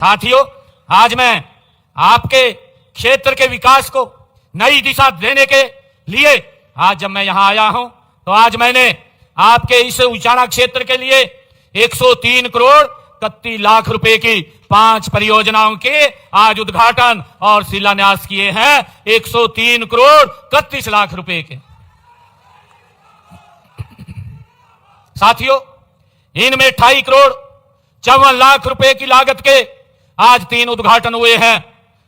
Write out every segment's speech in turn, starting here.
साथियों, आज मैं आपके क्षेत्र के विकास को नई दिशा देने के लिए आज जब मैं यहां आया हूं तो आज मैंने आपके इस उचाना क्षेत्र के लिए 103 करोड़ 31 लाख रुपए की 5 परियोजनाओं के आज उद्घाटन और शिलान्यास किए हैं। 103 करोड़ 31 लाख रुपए के। साथियों, इनमें 28 करोड़ 54 लाख रुपए की लागत के आज 3 उद्घाटन हुए हैं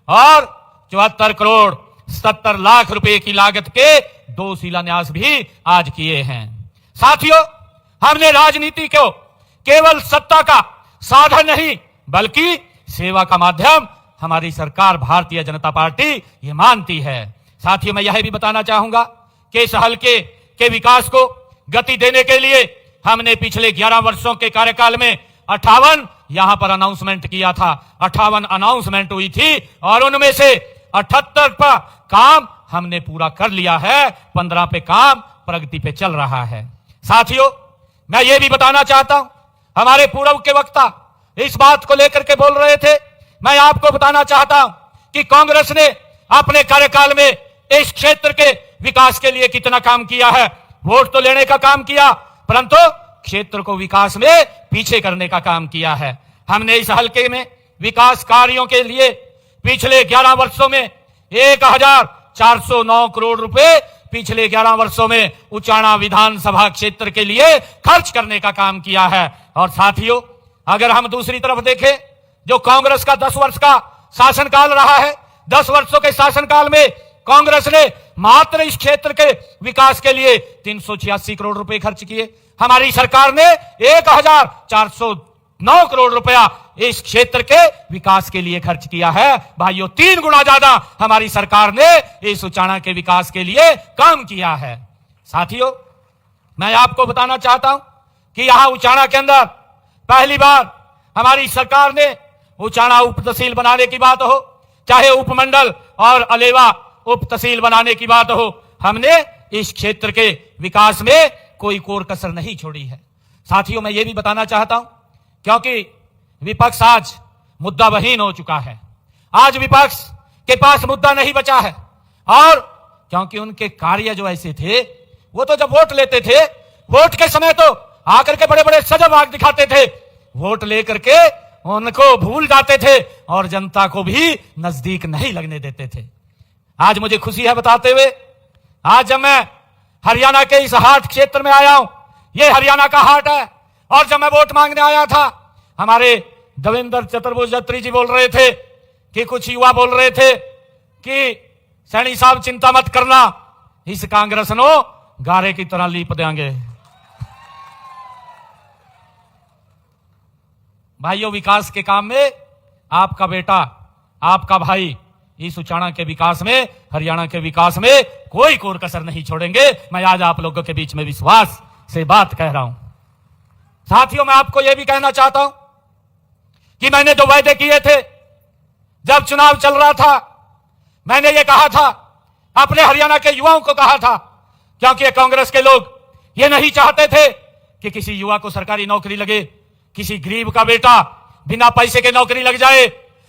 और 74 करोड़ 70 लाख रुपए की लागत के 2 शिलान्यास भी आज किए हैं। साथियों, हमने राजनीति को केवल सत्ता का साधन नहीं बल्कि सेवा का माध्यम हमारी सरकार भारतीय जनता पार्टी ये मानती है। साथियों, मैं यह भी बताना चाहूंगा कि इस हलके के विकास को गति देने के लिए हमने पिछले 11 वर्षों के कार्यकाल में 58 यहां पर अनाउंसमेंट किया था। 58 अनाउंसमेंट हुई थी और उनमें से 78 पर काम हमने पूरा कर लिया है। 15 पे काम प्रगति पे चल रहा है। साथियों, मैं ये भी बताना चाहता हूं, हमारे पूर्व के वक्ता इस बात को लेकर के बोल रहे थे। मैं आपको बताना चाहता हूं कि कांग्रेस ने अपने कार्यकाल में इस क्षेत्र के विकास के लिए कितना काम किया है। वोट तो लेने का काम किया परंतु क्षेत्र को विकास में पीछे करने का काम किया है। हमने इस हलके में विकास कार्यों के लिए पिछले 11 वर्षों में 1409 करोड़ रुपए पिछले 11 वर्षों में उचाना विधानसभा क्षेत्र के लिए खर्च करने का काम किया है। और साथियों, अगर हम दूसरी तरफ देखें, जो कांग्रेस का 10 वर्ष का शासनकाल रहा है, 10 वर्षों के शासनकाल में कांग्रेस ने मात्र इस क्षेत्र के विकास के लिए 386 करोड़ रुपए खर्च किए। हमारी सरकार ने 1409 करोड़ रुपया इस क्षेत्र के विकास के लिए खर्च किया है। भाइयों, 3 गुना ज्यादा हमारी सरकार ने इस उचाना के विकास के लिए काम किया है। साथियों, मैं आपको बताना चाहता हूं कि यहां उचाना के अंदर पहली बार हमारी सरकार ने उचाना उप तहसील बनाने की बात हो, चाहे उपमंडल और अलेवा उप तहसील बनाने की बात हो, हमने इस क्षेत्र के विकास में कोई कोर कसर नहीं छोड़ी है। साथियों, मैं ये भी बताना चाहता हूं क्योंकि विपक्ष आज मुद्दाविहीन हो चुका है। आज विपक्ष के पास मुद्दा नहीं बचा है और क्योंकि उनके कार्य जो ऐसे थे, वो तो जब वोट लेते थे, वोट के समय तो आकर के बड़े बड़े सजग आग दिखाते थे, वोट लेकर के उनको भूल जाते थे और जनता को भी नजदीक नहीं लगने देते थे। आज मुझे खुशी है बताते हुए, आज जब मैं हरियाणा के इस हाट क्षेत्र में आया हूं, ये हरियाणा का हाट है और जब मैं वोट मांगने आया था, हमारे देवेंद्र चतुर्वेदी जी बोल रहे थे कि कुछ युवा बोल रहे थे कि सैनी साहब चिंता मत करना, इस कांग्रेस नो गारे की तरह लीप देंगे। भाइयों, विकास के काम में आपका बेटा, आपका भाई इस उचाना के विकास में, हरियाणा के विकास में कोई कोर कसर नहीं छोड़ेंगे। मैं आज आप लोगों के बीच में विश्वास से बात कह रहा हूं। साथियों, मैं आपको यह भी कहना चाहता हूं कि मैंने जो वायदे किए थे जब चुनाव चल रहा था, मैंने ये कहा था, अपने हरियाणा के युवाओं को कहा था, क्योंकि कांग्रेस के लोग ये नहीं चाहते थे कि किसी युवा को सरकारी नौकरी लगे, किसी गरीब का बेटा बिना पैसे के नौकरी लग जाए,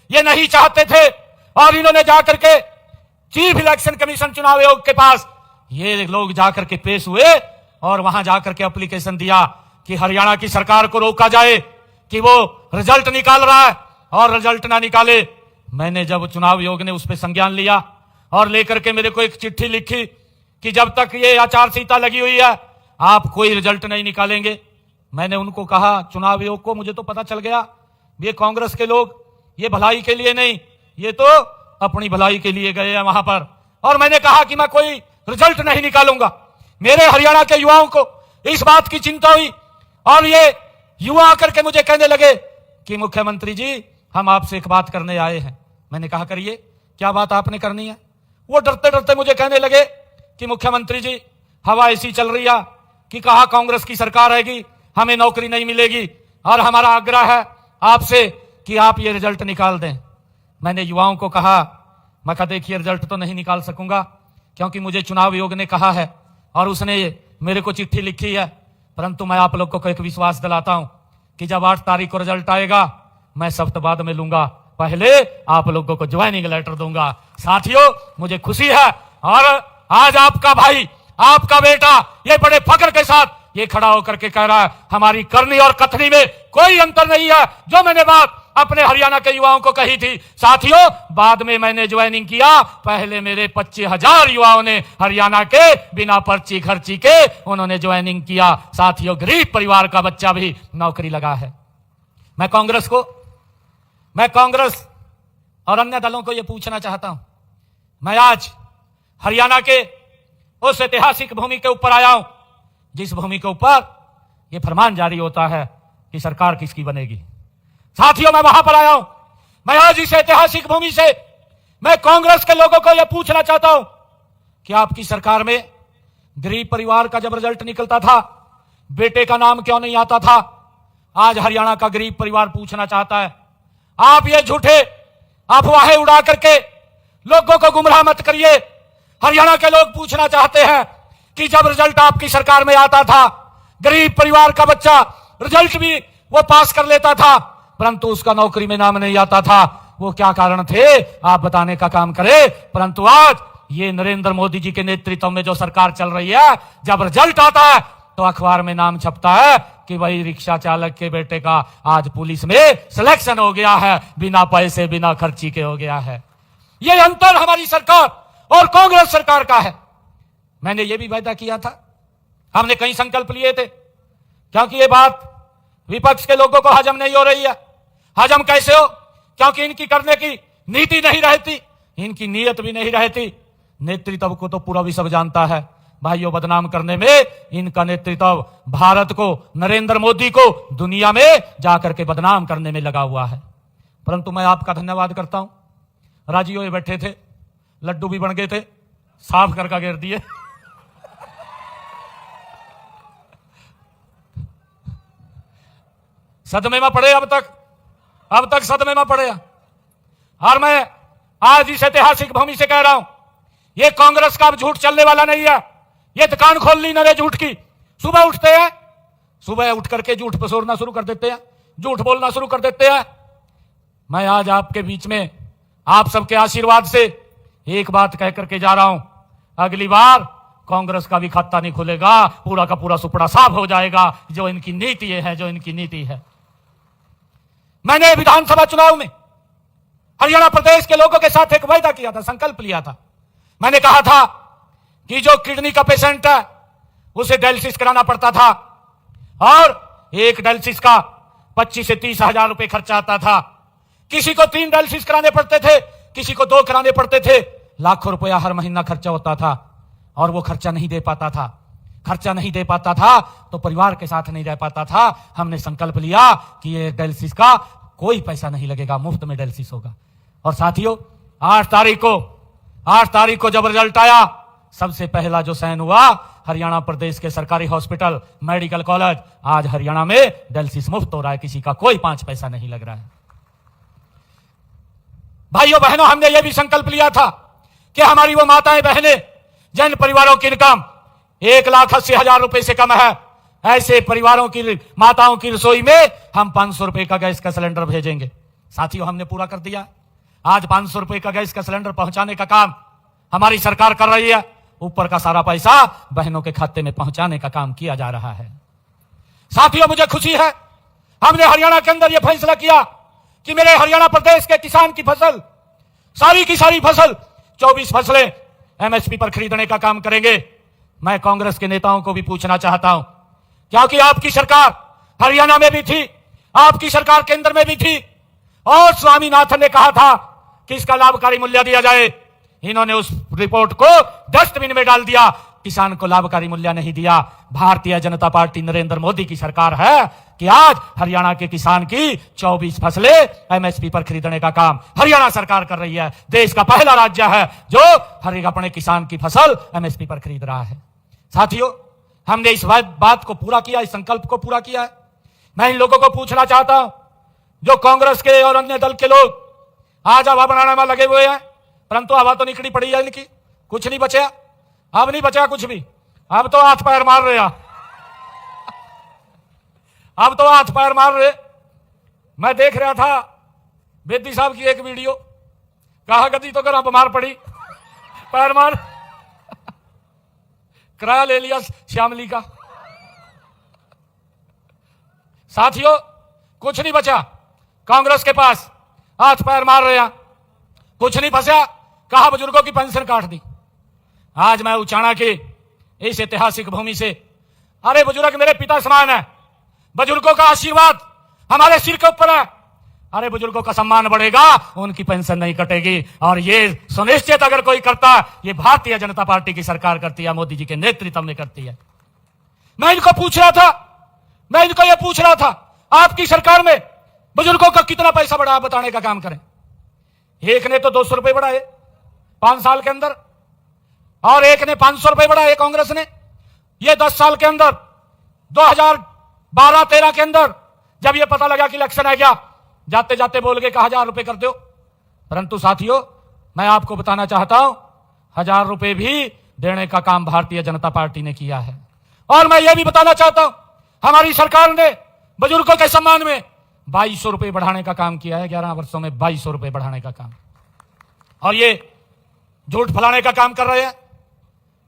ये नहीं चाहते थे। और इन्होंने जाकर के चीफ इलेक्शन कमीशन चुनाव आयोग के पास ये लोग जाकर के पेश हुए और वहां जाकर के एप्लीकेशन दिया कि हरियाणा की सरकार को रोका जाए कि वो रिजल्ट निकाल रहा है और रिजल्ट ना निकाले। मैंने जब चुनाव आयोग ने उस पर संज्ञान लिया और लेकर के मेरे को एक चिट्ठी लिखी कि जब तक ये आचार संहिता लगी हुई है आप कोई रिजल्ट नहीं निकालेंगे। मैंने उनको कहा, चुनाव आयोग को, मुझे तो पता चल गया ये कांग्रेस के लोग ये भलाई के लिए नहीं, ये तो अपनी भलाई के लिए गए हैं वहां पर। और मैंने कहा कि मैं कोई रिजल्ट नहीं निकालूंगा। मेरे हरियाणा के युवाओं को इस बात की चिंता हुई और ये युवा आकर के मुझे कहने लगे कि मुख्यमंत्री जी, हम आपसे एक बात करने आए हैं। मैंने कहा, करिए, क्या बात आपने करनी है। वो डरते डरते मुझे कहने लगे कि मुख्यमंत्री जी, हवा ऐसी चल रही है कि कहा कांग्रेस की सरकार आएगी, हमें नौकरी नहीं मिलेगी और हमारा आग्रह है आपसे कि आप ये रिजल्ट निकाल दें। मैंने युवाओं को कहा, मैं कहा देखिए, रिजल्ट तो नहीं निकाल सकूंगा क्योंकि मुझे चुनाव आयोग ने कहा है और उसने मेरे को चिट्ठी लिखी है, परंतु मैं आप लोग को एक विश्वास दिलाता हूं कि जब 8 तारीख को रिजल्ट आएगा मैं शब्द बाद में लूंगा, पहले आप लोगों को ज्वाइनिंग लेटर दूंगा। साथियों, मुझे खुशी है और आज आपका भाई, आपका बेटा ये बड़े फख्र के साथ ये खड़ा होकर के कह रहा है हमारी करनी और कथनी में कोई अंतर नहीं है। जो मैंने बात अपने हरियाणा के युवाओं को कही थी, साथियों बाद में मैंने ज्वाइनिंग किया, पहले मेरे 25,000 युवाओं ने हरियाणा के बिना पर्ची खर्ची के उन्होंने ज्वाइनिंग किया। साथियों, गरीब परिवार का बच्चा भी नौकरी लगा है। मैं कांग्रेस और अन्य दलों को यह पूछना चाहता हूं, मैं आज हरियाणा के उस ऐतिहासिक भूमि के ऊपर आया हूं जिस भूमि के ऊपर यह फरमान जारी होता है कि सरकार किसकी बनेगी। साथियों, मैं वहां पर आया हूं। मैं आज इस ऐतिहासिक भूमि से मैं कांग्रेस के लोगों को यह पूछना चाहता हूं कि आपकी सरकार में गरीब परिवार का जब रिजल्ट निकलता था, बेटे का नाम क्यों नहीं आता था? आज हरियाणा का गरीब परिवार पूछना चाहता है। आप ये झूठे अफवाहें उड़ा करके लोगों को गुमराह मत करिए। हरियाणा के लोग पूछना चाहते हैं कि जब रिजल्ट आपकी सरकार में आता था, गरीब परिवार का बच्चा रिजल्ट भी वो पास कर लेता था, परंतु उसका नौकरी में नाम नहीं आता था। वो क्या कारण थे, आप बताने का काम करें। परंतु आज ये नरेंद्र मोदी जी के नेतृत्व में जो सरकार चल रही है, जब रिजल्ट आता है तो अखबार में नाम छपता है कि भाई रिक्शा चालक के बेटे का आज पुलिस में सिलेक्शन हो गया है, बिना पैसे बिना खर्ची के हो गया है। ये अंतर हमारी सरकार और कांग्रेस सरकार का है। मैंने ये भी वायदा किया था, हमने कई संकल्प लिए थे, क्योंकि ये बात विपक्ष के लोगों को हजम नहीं हो रही है। हजम कैसे हो? क्योंकि इनकी करने की नीति नहीं रहती, इनकी नीयत भी नहीं रहती। नेतृत्व को तो पूरा विश्व जानता है भाइयों, बदनाम करने में इनका नेतृत्व भारत को, नरेंद्र मोदी को दुनिया में जाकर के बदनाम करने में लगा हुआ है। परंतु मैं आपका धन्यवाद करता हूं, राजीव ये बैठे थे, लड्डू भी बन गए थे, साफ करके घेर दिए। सदमे में पड़े, अब तक सदमे में पड़े। और मैं आज इस ऐतिहासिक भूमि से कह रहा हूं, ये कांग्रेस का अब झूठ चलने वाला नहीं है। ये दुकान खोल ली नरे झूठ की। सुबह उठते हैं, सुबह उठ करके झूठ पसोरना शुरू कर देते हैं, झूठ बोलना शुरू कर देते हैं। मैं आज आपके बीच में आप सबके आशीर्वाद से एक बात कह करके जा रहा हूं, अगली बार कांग्रेस का भी खाता नहीं खुलेगा, पूरा का पूरा सुपड़ा साफ हो जाएगा। जो इनकी नीति है, जो इनकी नीति है। मैंने विधानसभा चुनाव में हरियाणा प्रदेश के लोगों के साथ एक वायदा किया था, संकल्प लिया था। मैंने कहा था कि जो किडनी का पेशेंट है उसे डायलिसिस कराना पड़ता था और एक डायलिसिस का 25 से 30 हजार रुपए खर्चा आता था। किसी को 3 डायलिसिस कराने पड़ते थे, किसी को 2 कराने पड़ते थे। लाखों रुपया हर महीना खर्चा होता था और वो खर्चा नहीं दे पाता था तो परिवार के साथ नहीं रह पाता था। हमने संकल्प लिया कि ये डायलिसिस का कोई पैसा नहीं लगेगा, मुफ्त में डायलिसिस होगा। और साथियों, 8 तारीख को जब रिजल्ट आया, सबसे पहला जो चयन हुआ हरियाणा प्रदेश के सरकारी हॉस्पिटल मेडिकल कॉलेज। आज हरियाणा में डायलिसिस मुफ्त हो रहा है, किसी का कोई 5 पैसा नहीं लग रहा है। भाइयों बहनों, हमने यह भी संकल्प लिया था कि हमारी वो माताएं बहनें जिन परिवारों की इनकम 1,80,000 रुपए से कम है, ऐसे परिवारों की माताओं की रसोई में हम 500 रुपए का गैस का सिलेंडर भेजेंगे। साथियों, हमने पूरा कर दिया। आज 500 रुपए का गैस का सिलेंडर पहुंचाने का काम हमारी सरकार कर रही है। ऊपर का सारा पैसा बहनों के खाते में पहुंचाने का काम किया जा रहा है। साथियों, मुझे खुशी है, हमने हरियाणा के अंदर यह फैसला किया कि मेरे हरियाणा प्रदेश के किसान की फसल, सारी की सारी फसल, 24 फसलें एमएसपी पर खरीदने का काम करेंगे। मैं कांग्रेस के नेताओं को भी पूछना चाहता हूं, क्योंकि आपकी सरकार हरियाणा में भी थी, आपकी सरकार केंद्र में भी थी और स्वामीनाथन ने कहा था कि इसका लाभकारी मूल्य दिया जाए। इन्होंने उस रिपोर्ट को डस्टबिन में डाल दिया, किसान को लाभकारी मूल्य नहीं दिया। भारतीय जनता पार्टी नरेंद्र मोदी की सरकार है कि आज हरियाणा के किसान की 24 फसलें एमएसपी पर खरीदने का काम हरियाणा सरकार कर रही है। देश का पहला राज्य है जो हर अपने किसान की फसल एमएसपी पर खरीद रहा है। साथियों, हमने इस बात को पूरा किया, इस संकल्प को पूरा किया है। मैं इन लोगों को पूछना चाहता हूं, जो कांग्रेस के और अन्य दल के लोग आज हवा बनाने में लगे हुए हैं, परंतु हवा तो निकली पड़ी है इनकी, कुछ नहीं बचा, अब नहीं बचा कुछ भी। अब तो हाथ पैर मार रहे, अब तो हाथ पैर मार रहे। मैं देख रहा था बेदी साहब की एक वीडियो, कहा गति तो करा बीमार पड़ी, पैर मार किराया ले लिया श्यामली का। साथियों, कुछ नहीं बचा कांग्रेस के पास, हाथ पैर मार रहे हैं, कुछ नहीं फंसा, कहा बुजुर्गों की पेंशन काट दी। आज मैं उचाणा की इस ऐतिहासिक भूमि से, अरे बुजुर्ग मेरे पिता समान है, बुजुर्गों का आशीर्वाद हमारे सिर के ऊपर है, अरे बुजुर्गों का सम्मान बढ़ेगा, उनकी पेंशन नहीं कटेगी। और ये सुनिश्चित अगर कोई करता, ये भारतीय जनता पार्टी की सरकार करती है, मोदी जी के नेतृत्व में करती है। मैं इनको पूछ रहा था, आपकी सरकार में बुजुर्गों का कितना पैसा बढ़ा, बताने का काम करें। एक ने तो 200 रुपए बढ़ाए 5 साल के अंदर, और एक ने 500 रुपए बढ़ाए कांग्रेस ने। ये 10 साल के अंदर 2012-13 के अंदर जब ये पता लगा कि इलेक्शन आ गया, जाते जाते बोल गए कि 1000 रुपए कर दो। परंतु साथियों, मैं आपको बताना चाहता हूं, 1000 रुपए भी देने का काम भारतीय जनता पार्टी ने किया है। और मैं ये भी बताना चाहता हूं, हमारी सरकार ने बुजुर्गों के सम्मान में 2200 रुपए बढ़ाने का काम किया है। 11 वर्षों में 2200 रुपए बढ़ाने का काम। और ये झूठ फैलाने का काम कर रहे हैं,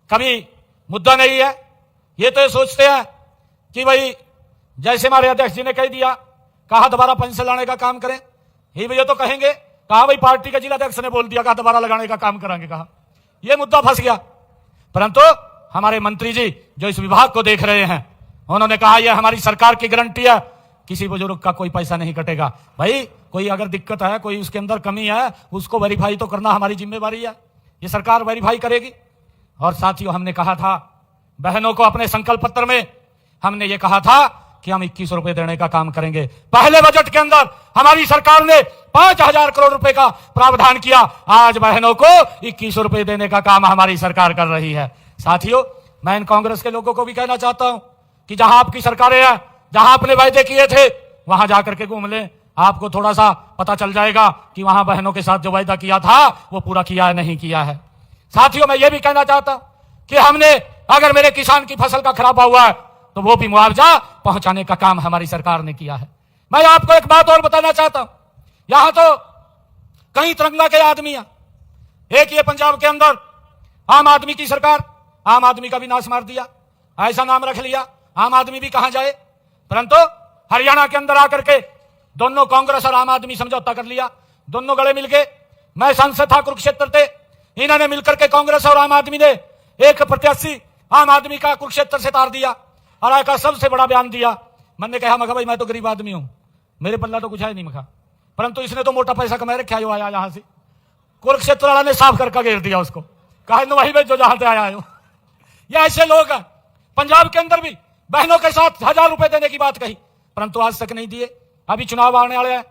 कभी मुद्दा नहीं है। ये तो ये सोचते हैं कि भाई जैसे हमारे अध्यक्ष जी ने कह दिया, कहा दोबारा पेंशन लाने का काम करें, ही भैया तो कहेंगे, कहा भाई पार्टी के जिला अध्यक्ष ने बोल दिया, कहा दोबारा लगाने का काम करेंगे, कहा यह मुद्दा फंस गया। परंतु हमारे मंत्री जी जो इस विभाग को देख रहे हैं, उन्होंने कहा यह हमारी सरकार की गारंटी है, किसी बुजुर्ग का कोई पैसा नहीं कटेगा। भाई कोई अगर दिक्कत है, कोई उसके अंदर कमी है, उसको वेरीफाई तो करना हमारी जिम्मेवारी है, ये सरकार वेरीफाई करेगी। और साथियों, हमने कहा था बहनों को, अपने संकल्प पत्र में हमने ये कहा था कि हम 21 रुपए देने का काम करेंगे। पहले बजट के अंदर हमारी सरकार ने 5000 करोड़ रुपए का प्रावधान किया, आज बहनों को 21 रुपए देने का काम हमारी सरकार कर रही है। साथियों, मैं इन कांग्रेस के लोगों को भी कहना चाहता हूं कि जहां आपकी सरकारें हैं, जहां आपने वायदे किए थे, वहां जाकर के घूम लें, आपको थोड़ा सा पता चल जाएगा कि वहां बहनों के साथ जो वायदा किया था वो पूरा किया है नहीं किया है। साथियों, मैं ये भी कहना चाहता हूं कि हमने, अगर मेरे किसान की फसल का खराबा हुआ है तो वो भी मुआवजा पहुंचाने का काम हमारी सरकार ने किया है। मैं आपको एक बात और बताना चाहता हूं, यहां तो कई तिरंगा के आदमी हैं। एक ये पंजाब के अंदर आम आदमी की सरकार, आम आदमी का भी नाश मार दिया, ऐसा नाम रख लिया, आम आदमी भी कहां जाए। परंतु हरियाणा के अंदर आकर के दोनों कांग्रेस और आम आदमी समझौता कर लिया, दोनों गले मिल गए। मैं सांसद था कुरुक्षेत्र थे, इन्होंने मिलकर के कांग्रेस और आम आदमी ने एक प्रत्याशी आम आदमी का कुरुक्षेत्र से तार दिया और का सबसे बड़ा बयान दिया। मैंने कहा, मखा भाई मैं तो गरीब आदमी हूं, मेरे पल्ला तो कुछ है नहीं मखा, परंतु इसने तो मोटा पैसा कमाए रखा है, आया यहां से। कुरुक्षेत्र वाला ने साफ करके घेर दिया उसको, कहा वही भाई जो जहां से आया है। ये ऐसे लोग हैं। पंजाब के अंदर भी बहनों के साथ 1000 रुपए देने की बात कही, परंतु आज तक नहीं दिए। अभी चुनाव आने वाले हैं,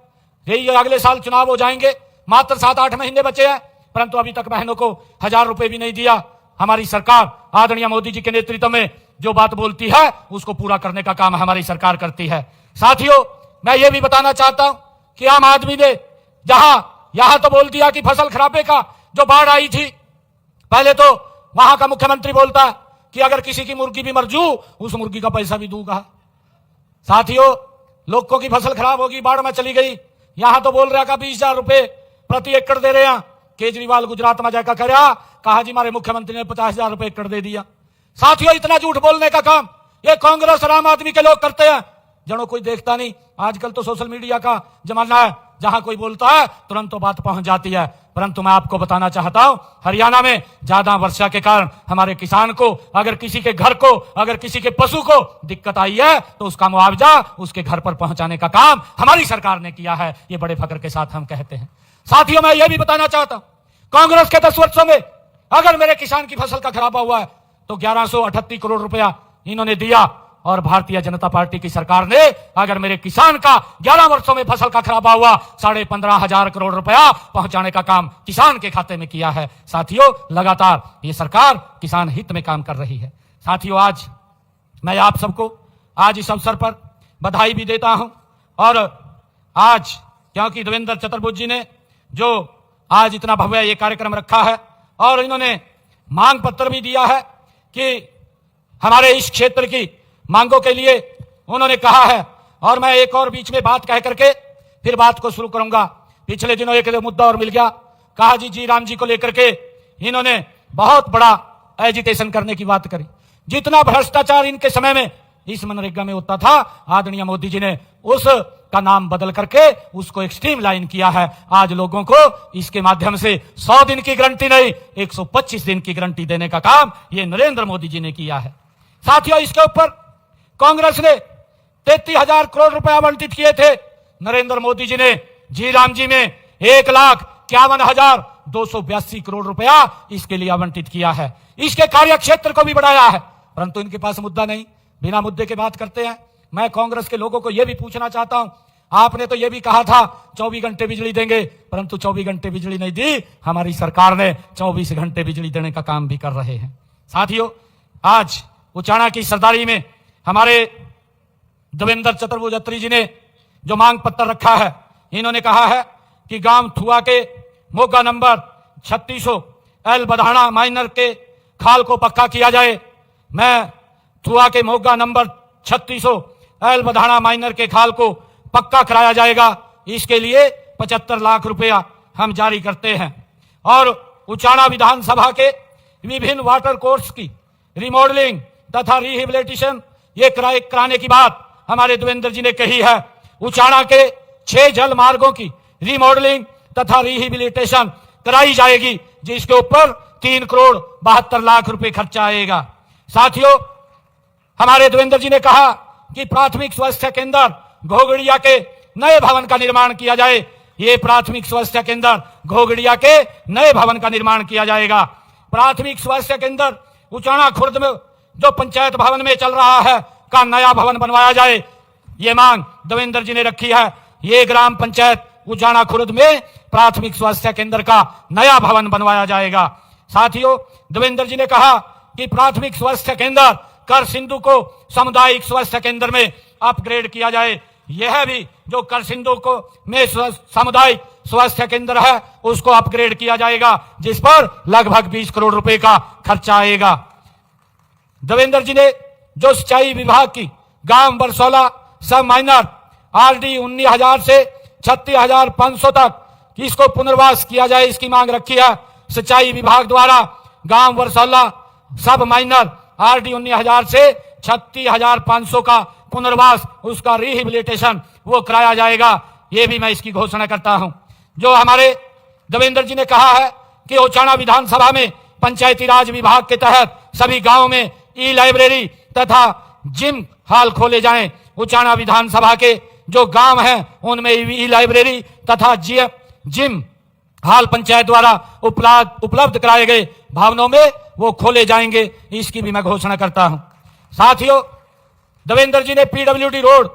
यही अगले साल चुनाव हो जाएंगे, मात्र 7-8 महीने बचे हैं, परंतु अभी तक बहनों को 1000 रुपए भी नहीं दिया। हमारी सरकार आदरणीय मोदी जी के नेतृत्व में जो बात बोलती है उसको पूरा करने का काम हमारी सरकार करती है। साथियों, मैं ये भी बताना चाहता हूं कि आम आदमी ने यहां तो बोल दिया कि फसल खराबे का जो बाढ़ आई थी, पहले तो वहां का मुख्यमंत्री बोलता कि अगर किसी की मुर्गी भी मर जू, उस मुर्गी का पैसा भी दूंगा। साथियों, लोगों की फसल खराब होगी, बाढ़ में चली गई, यहां तो बोल रहा का 20,000 रुपए प्रति एकड़ दे रहे हैं। केजरीवाल गुजरात में जाकर कहा जी हमारे मुख्यमंत्री ने 50,000 रुपए एकड़ दे दिया। साथियों, इतना झूठ बोलने का काम ये कांग्रेस और आम आदमी के लोग करते हैं, जनो कोई देखता नहीं। आजकल तो सोशल मीडिया का जमाना है, जहां कोई बोलता है तुरंत तो बात पहुंच जाती है। परंतु मैं आपको बताना चाहता हूं, हरियाणा में ज्यादा वर्षा के कारण हमारे किसान को, अगर किसी के घर को, अगर किसी के पशु को दिक्कत आई है तो उसका मुआवजा उसके घर पर पहुंचाने का काम हमारी सरकार ने किया है। ये बड़े फख्र के साथ हम कहते हैं। साथियों, मैं यह भी बताना चाहता हूं, कांग्रेस के 10 वर्षों में अगर मेरे किसान की फसल का खराबा हुआ है तो 1138 करोड़ रुपया इन्होंने दिया, और भारतीय जनता पार्टी की सरकार ने अगर मेरे किसान का 11 वर्षों में फसल का खराबा हुआ 15,500 करोड़ रुपया पहुंचाने का काम किसान के खाते में किया है। साथियों, लगातार ये सरकार किसान हित में काम कर रही है। साथियों, आज मैं आप सबको आज इस अवसर पर बधाई भी देता हूं, और आज क्योंकि देवेंद्र चतुर्भुज जी ने जो आज इतना भव्य ये कार्यक्रम रखा है, और इन्होंने मांग पत्र भी दिया है कि हमारे इस क्षेत्र की मांगों के लिए उन्होंने कहा है। और मैं एक और बीच में बात कह करके फिर बात को शुरू करूंगा। पिछले दिनों एक मुद्दा और मिल गया, कहा जी राम जी को लेकर के इन्होंने बहुत बड़ा एजिटेशन करने की बात करी। जितना भ्रष्टाचार इनके समय में इस मनरेगा में होता था, आदरणीय मोदी जी ने उस का नाम बदल करके उसको एक्सट्रीम लाइन किया है। आज लोगों को इसके माध्यम से 100 दिन की गारंटी नहीं, 125 दिन की गारंटी देने का काम ये नरेंद्र मोदी जी ने किया है। साथियों, इसके ऊपर कांग्रेस ने 33,000 करोड़ रुपए आवंटित किए थे। नरेंद्र मोदी जी ने जी राम जी में 1,51,282 करोड़ रुपया इसके लिए आवंटित किया है। इसके कार्य क्षेत्र को भी बढ़ाया है, परंतु इनके पास मुद्दा नहीं, बिना मुद्दे के बात करते हैं। मैं कांग्रेस के लोगों को यह भी पूछना चाहता हूं, आपने तो यह भी कहा था 24 घंटे बिजली देंगे, परंतु 24 घंटे बिजली नहीं दी। हमारी सरकार ने 24 घंटे बिजली देने का काम भी कर रहे हैं। साथियों, आज उचाना की सरदारी में हमारे देवेंद्र चतुर्भुज अत्री जी ने जो मांग पत्र रखा है, इन्होंने कहा है कि गांव थुआ के मोगा नंबर 3600 एल बधाना माइनर के खाल को पक्का किया जाए। मैं थुआ के मोगा नंबर 3600 एल बधाना माइनर के खाल को पक्का कराया जाएगा। इसके लिए 75 लाख रुपया हम जारी करते हैं। और उचाना विधानसभा के विभिन्न वाटर कोर्स की रिमॉडलिंग तथा रिहेबिलिटेशन ये कराने की बात हमारे देवेंद्र जी ने कही है। उचाना के 6 जल मार्गों की रिमॉडलिंग तथा रिहेबिलिटेशन कराई जाएगी, जिसके ऊपर 3 करोड़ 72 लाख रुपए खर्चा आएगा। साथियों, हमारे देवेंद्र जी ने कहा कि प्राथमिक स्वास्थ्य केंद्र घोगड़िया के नए भवन का निर्माण किया जाए। ये प्राथमिक स्वास्थ्य केंद्र घोगड़िया के नए भवन का निर्माण किया जाएगा। प्राथमिक स्वास्थ्य केंद्र उचाना खुर्द में जो पंचायत भवन में चल रहा है का नया भवन बनवाया जाए, ये मांग देवेंद्र जी ने रखी है। ये ग्राम पंचायत उचाना खुर्द में प्राथमिक स्वास्थ्य केंद्र का नया भवन बनवाया जाएगा। साथियों, देवेंद्र जी ने कहा कि प्राथमिक स्वास्थ्य केंद्र कर सिंधु को सामुदायिक स्वास्थ्य केंद्र में अपग्रेड किया जाए। यह भी जो कर सिंधु को में सामुदायिक स्वास्थ्य केंद्र है उसको अपग्रेड किया जाएगा, जिस पर लगभग 20 करोड़ रुपए का खर्चा आएगा। देवेंद्र जी ने जो सिंचाई विभाग की गांव बरसोला सब माइनर आरडी 19,000 से 36,500 तक इसको पुनर्वास किया जाए, इसकी मांग रखी है। सिंचाई विभाग द्वारा गांव बरसोला सब माइनर आरडी 19,000 से 36,500 का पुनर्वास, उसका रिहेबिलिटेशन वो कराया जाएगा। ये भी मैं इसकी घोषणा करता हूं। जो हमारे देवेंद्र जी ने कहा है कि उचाना विधानसभा में पंचायती राज विभाग के तहत सभी गांवों में ई लाइब्रेरी तथा जिम हॉल खोले जाएं। उचाना विधानसभा के जो गांव हैं उनमें ई लाइब्रेरी तथा जिम हॉल पंचायत द्वारा उपलब्ध कराए गए भवनों में वो खोले जाएंगे, इसकी भी मैं घोषणा करता हूं। साथियों, देवेंद्र जी ने पीडब्ल्यूडी रोड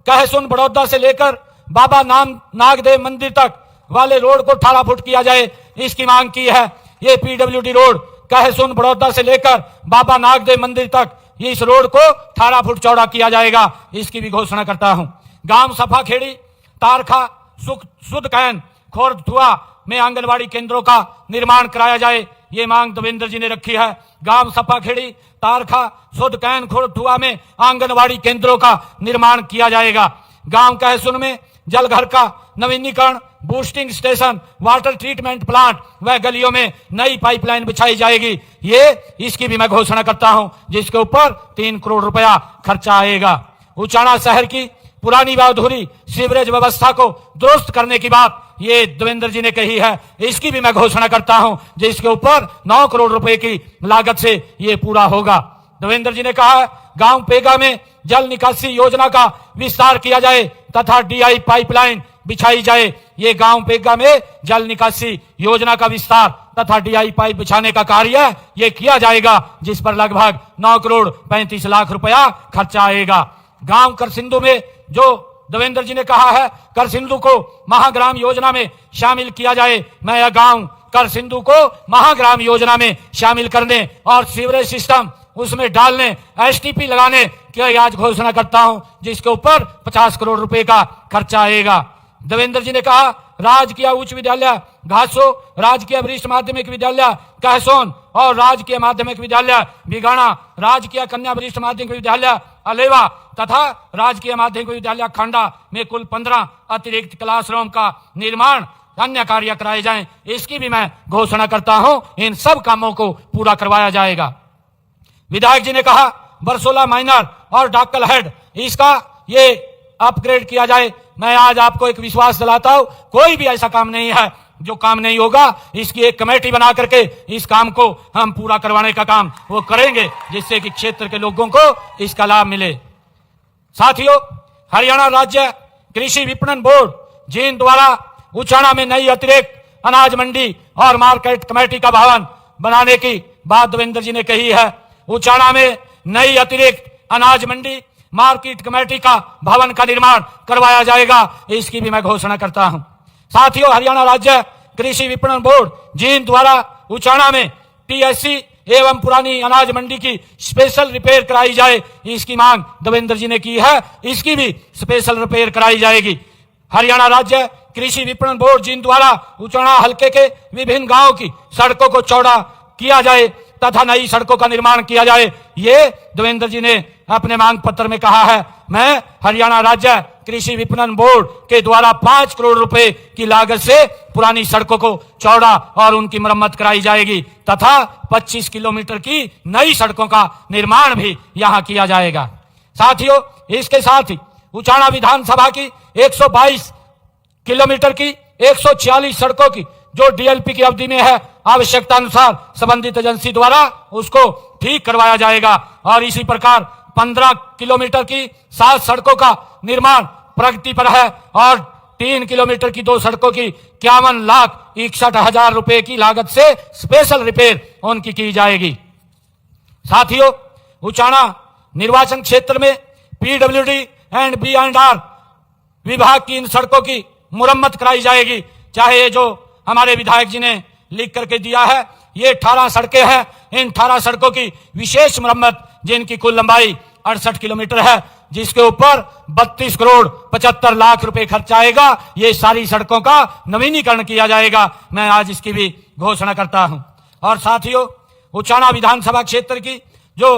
कहसुन बड़ौदा से लेकर बाबा नागदेव मंदिर तक वाले रोड को 18 फुट किया जाए, इसकी मांग की है। ये पीडब्ल्यूडी रोड कहसुन बड़ौदा से लेकर बाबा नागदेव मंदिर तक इस रोड को 18 फुट चौड़ा किया जाएगा, इसकी भी घोषणा करता हूं। गांव सफाखेड़ी तारखा सुदकैन खोरधुआ में आंगनबाड़ी केंद्रों का निर्माण कराया जाए, ये मांग देवेंद्र जी ने रखी है। गांव सफाखेड़ी तारखा सुदकैन खोरधुआ में आंगनबाड़ी केंद्रों का निर्माण किया जाएगा। गांव कहसुन में जल घर का नवीनीकरण, boosting station, water treatment plant व गलियों में नई पाइपलाइन बिछाई जाएगी, ये इसकी भी मैं घोषणा करता हूं, जिसके ऊपर 3 करोड़ रुपया खर्चा आएगा। उचाना शहर की पुरानी व अधूरी सीवरेज व्यवस्था को दुरुस्त करने की बात ये देवेंद्र जी ने कही है, इसकी भी मैं घोषणा करता हूं, जिसके ऊपर 9 करोड़ रुपए की लागत से ये पूरा होगा। देवेंद्र जी ने कहा गांव पेगा में जल निकासी योजना का विस्तार किया जाए तथा डीआई पाइपलाइन बिछाई जाए। ये गांव पेगा में जल निकासी योजना का विस्तार तथा डीआई पाइप बिछाने का कार्य ये किया जाएगा, जिस पर लगभग 9 करोड़ 35 लाख रुपया खर्चा आएगा। गांव करसिंधु में जो देवेंद्र जी ने कहा है करसिंधु को महाग्राम योजना में शामिल किया जाए, मैं यह गांव करसिंधु को महाग्राम योजना में शामिल करने और सीवरेज सिस्टम उसमें डालने, एसटीपी लगाने की आज घोषणा करता हूं, जिसके ऊपर 50 करोड़ रुपए का खर्चा आएगा। देवेंद्र जी ने कहा राजकीय उच्च विद्यालय घासो, राजकीय वरिष्ठ माध्यमिक विद्यालय कहसोन और राजकीय माध्यमिक विद्यालय बिगाना, राजकीय कन्या वरिष्ठ माध्यमिक विद्यालय अलेवा तथा राजकीय माध्यमिक विद्यालय खंडा में कुल 15 अतिरिक्त क्लासरूम का निर्माण अन्य कार्य कराए जाएं, इसकी भी मैं घोषणा करता हूं। इन सब कामों को पूरा करवाया जाएगा। विधायक जी ने कहा बरसोला माइनर और डाकल हेड इसका ये अपग्रेड किया जाए। मैं आज आपको एक विश्वास दिलाता हूं, कोई भी ऐसा काम नहीं है जो काम नहीं होगा। इसकी एक कमेटी बना करके इस काम को हम पूरा करवाने का काम वो करेंगे, जिससे कि क्षेत्र के लोगों को इसका लाभ मिले। साथियों, हरियाणा राज्य कृषि विपणन बोर्ड जींद द्वारा उचाना में नई अतिरिक्त अनाज मंडी और मार्केट कमेटी का भवन बनाने की बात देवेंद्र जी ने कही है। उचाना में नई अतिरिक्त अनाज मंडी मार्केट कमेटी का भवन का निर्माण करवाया जाएगा, इसकी भी मैं घोषणा करता हूं। साथियों, हरियाणा राज्य कृषि विपणन बोर्ड जींद द्वारा उचाना में टीएससी एवं पुरानी अनाज मंडी की स्पेशल रिपेयर कराई जाए, इसकी मांग देवेंद्र जी ने की है, इसकी भी स्पेशल रिपेयर कराई जाएगी। हरियाणा राज्य कृषि विपणन बोर्ड जींद द्वारा उचाना हलके के विभिन्न गांवों की सड़कों को चौड़ा किया जाए तथा नई सड़कों का निर्माण किया जाए, ये देवेंद्र जी ने अपने मांग पत्र में कहा है। मैं हरियाणा राज्य कृषि विपणन बोर्ड के द्वारा 5 करोड़ रुपए की लागत से पुरानी सड़कों को चौड़ा और उनकी मरम्मत कराई जाएगी तथा 25 किलोमीटर की नई सड़कों का निर्माण भी यहां किया जाएगा। साथियों, इसके साथ ही उचाना विधानसभा की 122 किलोमीटर की 146 सड़कों की जो डीएलपी की अवधि में है, आवश्यकता अनुसार संबंधित एजेंसी द्वारा उसको ठीक करवाया जाएगा। और इसी प्रकार 15 किलोमीटर की 7 सड़कों का निर्माण प्रगति पर है और 3 किलोमीटर की 2 सड़कों की 51,61,000 रुपए की लागत से स्पेशल रिपेयर उनकी की जाएगी। साथियों, उचाना निर्वाचन क्षेत्र में पीडब्ल्यूडी एंड बी&आर विभाग की इन सड़कों की मुरम्मत कराई जाएगी। चाहे ये जो हमारे विधायक जी ने लिख करके दिया है, ये 18 सड़कें हैं, इन 18 सड़कों की विशेष मुरम्मत जिनकी कुल लंबाई 68 किलोमीटर है, जिसके ऊपर 32 करोड़ 75 लाख रुपए खर्च आएगा, ये सारी सड़कों का नवीनीकरण किया जाएगा। मैं आज इसकी भी घोषणा करता हूं। और साथियों, उचाना विधानसभा क्षेत्र की जो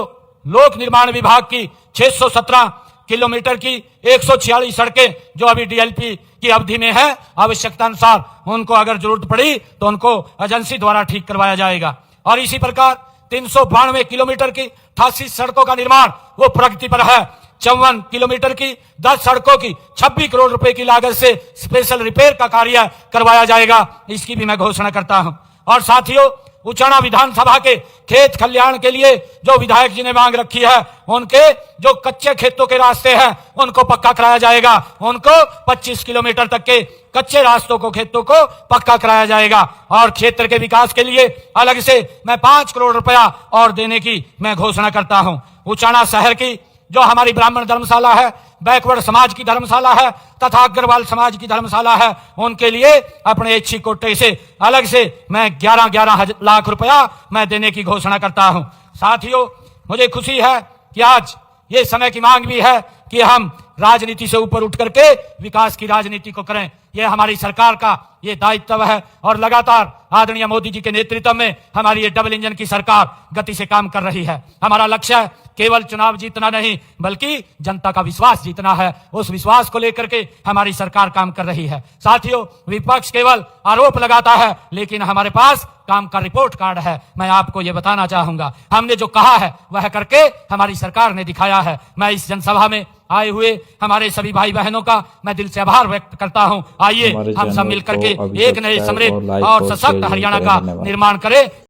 लोक निर्माण विभाग की 617 किलोमीटर की 146 सड़कें जो अभी डीएलपी की अवधि में है, आवश्यकता अनुसार उनको अगर जरूरत पड़ी तो उनको एजेंसी द्वारा ठीक करवाया जाएगा। और इसी प्रकार 392 किलोमीटर की 88 सड़कों का निर्माण वो प्रगति पर है। 54 किलोमीटर की 10 सड़कों की 26 करोड़ रुपए की लागत से स्पेशल रिपेयर का कार्य करवाया जाएगा, इसकी भी मैं घोषणा करता हूं। और साथियों, उचाना विधानसभा के खेत कल्याण के लिए जो विधायक जी ने मांग रखी है, उनके जो कच्चे खेतों के रास्ते हैं उनको पक्का कराया जाएगा। उनको 25 किलोमीटर तक के कच्चे रास्तों को, खेतों को पक्का कराया जाएगा। और क्षेत्र के विकास के लिए अलग से मैं 5 करोड़ रुपया और देने की मैं घोषणा करता हूं। उचाना शहर की जो हमारी ब्राह्मण धर्मशाला है, बैकवर्ड समाज की धर्मशाला है तथा अग्रवाल समाज की धर्मशाला है, उनके लिए अपने ऐच्छिक कोटे से अलग से मैं 11 लाख रुपया मैं देने की घोषणा करता हूं। साथियों, मुझे खुशी है कि आज ये समय की मांग भी है कि हम राजनीति से ऊपर उठ करके विकास की राजनीति को करें। ये हमारी सरकार का ये दायित्व है और लगातार आदरणीय मोदी जी के नेतृत्व में हमारी ये डबल इंजन की सरकार गति से काम कर रही है। हमारा लक्ष्य है केवल चुनाव जीतना नहीं, बल्कि जनता का विश्वास जीतना है। उस विश्वास को लेकर के हमारी सरकार काम कर रही है। साथियों, विपक्ष केवल आरोप लगाता है, लेकिन हमारे पास काम का रिपोर्ट कार्ड है। मैं आपको ये बताना चाहूंगा, हमने जो कहा है वह करके हमारी सरकार ने दिखाया है। मैं इस जनसभा में आए हुए हमारे सभी भाई बहनों का मैं दिल से आभार व्यक्त करता हूं। आइए हम सब मिलकर के एक नए समृद्ध और सशक्त हरियाणा का निर्माण करें।